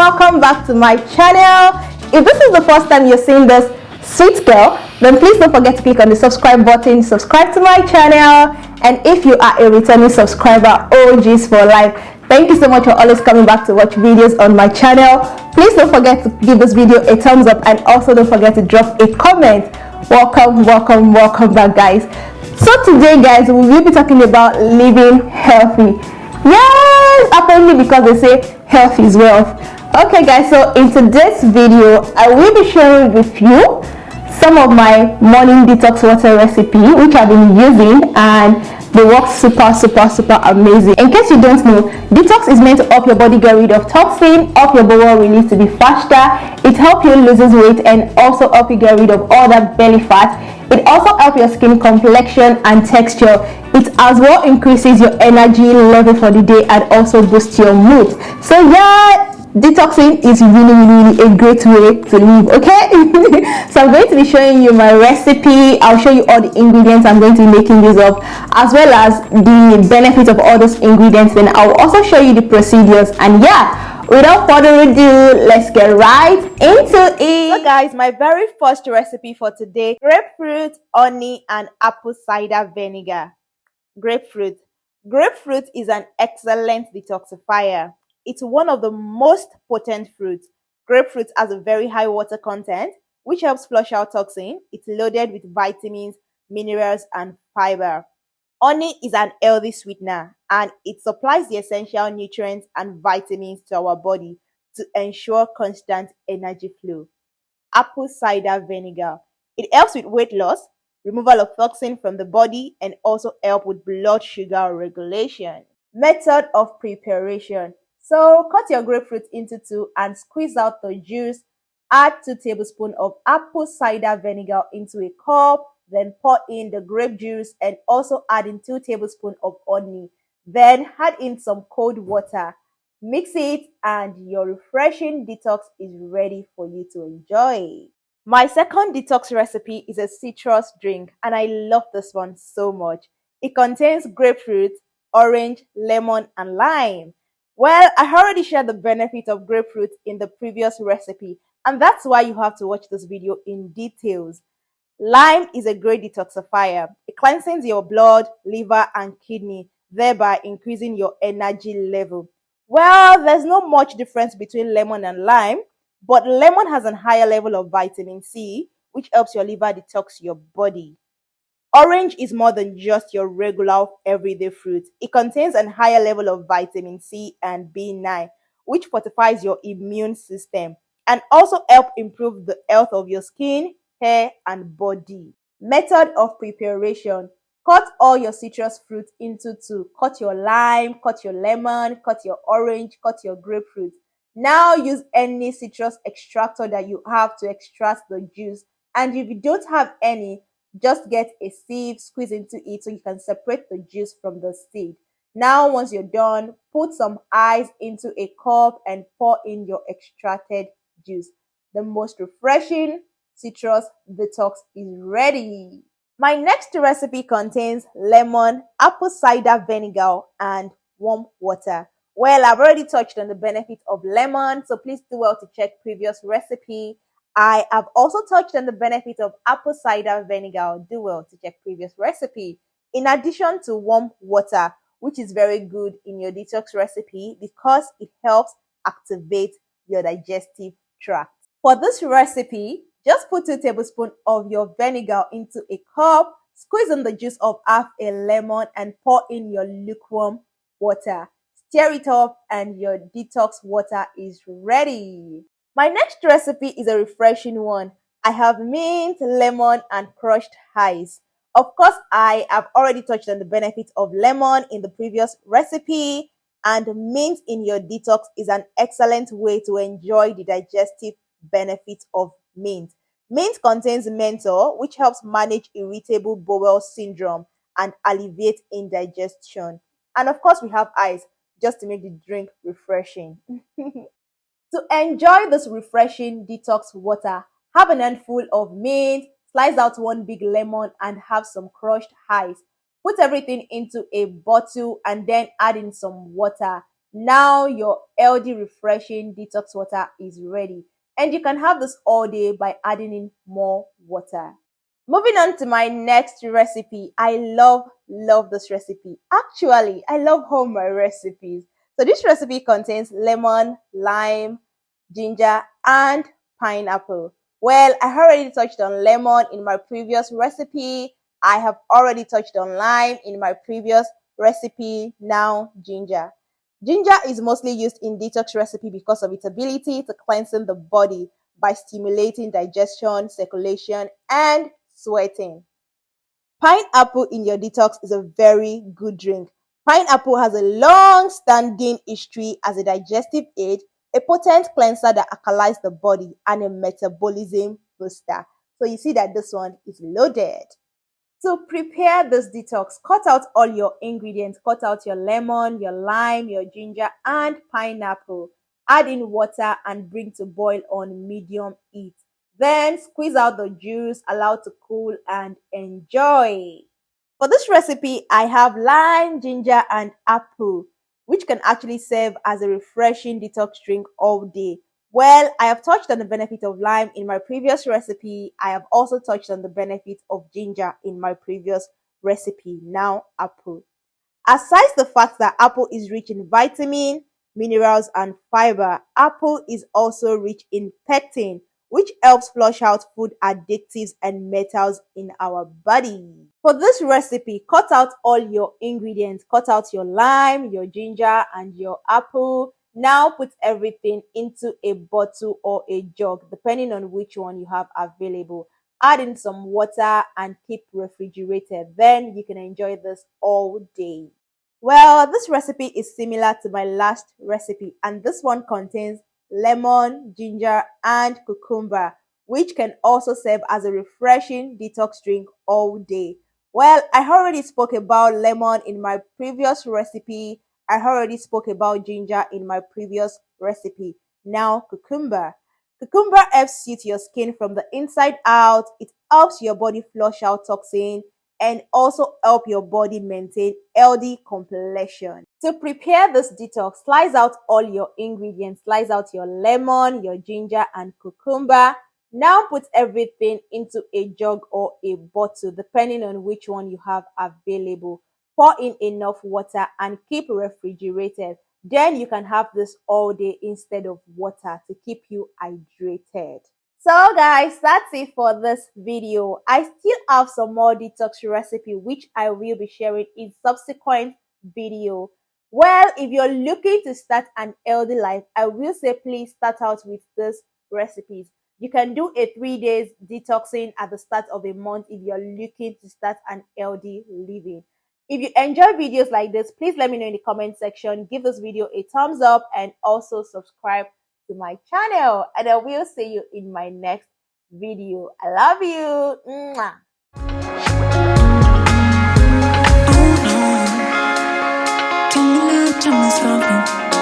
welcome back to my channel. If this is the first time you're seeing this sweet girl, then please don't forget to click on the subscribe button, subscribe to my channel. And if you are a returning subscriber, OGs for life, thank you so much for always coming back to watch videos on my channel. Please don't forget to give this video a thumbs up, and also don't forget to drop a comment. Welcome back, guys. So today, guys, we will be talking about living healthy. Yes, apparently, because they say health is wealth. Okay, guys, so in today's video I will be sharing with you some of my morning detox water recipe which I've been using, and they work super amazing. In case you don't know, detox is meant to help your body get rid of toxin, help your bowel release to be faster, it helps you lose weight, and also help you get rid of all that belly fat. It also helps your skin complexion and texture. It as well increases your energy level for the day and also boosts your mood. So yeah, detoxing is really a great way to live. Okay. So I'm going to be showing you my recipe. I'll show you all the ingredients I'm going to be making this of, as well as the benefits of all those ingredients. Then I'll also show you the procedures. And yeah, without further ado, let's get right into it. So guys, my very first recipe for today: grapefruit, honey, and apple cider vinegar. Grapefruit is an excellent detoxifier. It's one of the most potent fruits. Grapefruit has a very high water content, which helps flush out toxin. It's loaded with vitamins, minerals, and fiber. Honey is an healthy sweetener, and it supplies the essential nutrients and vitamins to our body to ensure constant energy flow. Apple cider vinegar. It helps with weight loss, removal of toxin from the body, and also help with blood sugar regulation. Method of preparation. So cut your grapefruit into two and squeeze out the juice. Add 2 tablespoons of apple cider vinegar into a cup. Then pour in the grape juice and also add in 2 tablespoons of honey. Then add in some cold water. Mix it and your refreshing detox is ready for you to enjoy. My second detox recipe is a citrus drink, and I love this one so much. It contains grapefruit, orange, lemon, and lime. Well, I already shared the benefit of grapefruit in the previous recipe, and that's why you have to watch this video in details. Lime is a great detoxifier. It cleanses your blood, liver, and kidney, thereby increasing your energy level. Well, there's not much difference between lemon and lime, but lemon has a higher level of vitamin C, which helps your liver detox your body. Orange is more than just your regular everyday fruit. It contains a higher level of vitamin C and B9, which fortifies your immune system and also help improve the health of your skin, hair, and body. Method of preparation. Cut all your citrus fruit into 2. Cut your lime, cut your lemon, cut your orange, cut your grapefruit. Now use any citrus extractor that you have to extract the juice. And if you don't have any, just get a sieve, squeeze into it so you can separate the juice from the seed. Now once you're done, put some ice into a cup and pour in your extracted juice. The most refreshing citrus detox is ready. My next recipe contains lemon, apple cider vinegar, and warm water. Well, I've already touched on the benefit of lemon, so please do well to check previous recipe. I have also touched on the benefit of apple cider vinegar. Do well to check previous recipe. In addition to warm water, which is very good in your detox recipe because it helps activate your digestive tract. For this recipe, just put 2 tablespoons of your vinegar into a cup, squeeze in the juice of half a lemon, and pour in your lukewarm water. Stir it up and your detox water is ready. My next recipe is a refreshing one. I have mint, lemon, and crushed ice. Of course, I have already touched on the benefits of lemon in the previous recipe, and mint in your detox is an excellent way to enjoy the digestive benefits of mint. Mint contains menthol, which helps manage irritable bowel syndrome and alleviate indigestion. And of course, we have ice just to make the drink refreshing. To enjoy this refreshing detox water, have an handful of mint, slice out 1 big lemon, and have some crushed ice. Put everything into a bottle and then add in some water. Now your healthy, refreshing detox water is ready. And you can have this all day by adding in more water. Moving on to my next recipe. I love this recipe. Actually, I love all my recipes. So this recipe contains lemon, lime, ginger, and pineapple. Well, I already touched on lemon in my previous recipe. I have already touched on lime in my previous recipe. Now, ginger. Ginger is mostly used in detox recipe because of its ability to cleanse the body by stimulating digestion, circulation, and sweating. Pineapple in your detox is a very good drink. Pineapple has a long-standing history as a digestive aid, a potent cleanser that alkalizes the body, and a metabolism booster. So you see that this one is loaded. To prepare this detox, cut out all your ingredients. Cut out your lemon, your lime, your ginger, and pineapple. Add in water and bring to boil on medium heat. Then squeeze out the juice, allow to cool, and enjoy. For this recipe, I have lime, ginger, and apple, which can actually serve as a refreshing detox drink all day. Well, I have touched on the benefit of lime in my previous recipe. I have also touched on the benefit of ginger in my previous recipe. Now, apple. Aside the fact that apple is rich in vitamin, minerals, and fiber, apple is also rich in pectin, which helps flush out food additives and metals in our body. For this recipe, cut out all your ingredients. Cut out your lime, your ginger, and your apple. Now put everything into a bottle or a jug, depending on which one you have available. Add in some water and keep refrigerated. Then you can enjoy this all day. Well, this recipe is similar to my last recipe, and this one contains lemon, ginger, and cucumber, which can also serve as a refreshing detox drink all day. Well, I already spoke about lemon in my previous recipe. I already spoke about ginger in my previous recipe. Now, cucumber. Cucumber helps soothe your skin from the inside out. It helps your body flush out toxin and also help your body maintain healthy complexion. To prepare this detox, slice out all your ingredients. Slice out your lemon, your ginger, and cucumber. Now put everything into a jug or a bottle, depending on which one you have available. Pour in enough water and keep refrigerated. Then you can have this all day instead of water to keep you hydrated. So guys, that's it for this video. I still have some more detox recipe which I will be sharing in subsequent video. Well, if you're looking to start an healthy life, I will say please start out with these recipes. You can do a 3 days detoxing at the start of a month if you're looking to start an healthy living. If you enjoy videos like this, please let me know in the comment section. Give this video a thumbs up and also subscribe to my channel. And I will see you in my next video. I love you. Mwah. Don't lie to myself.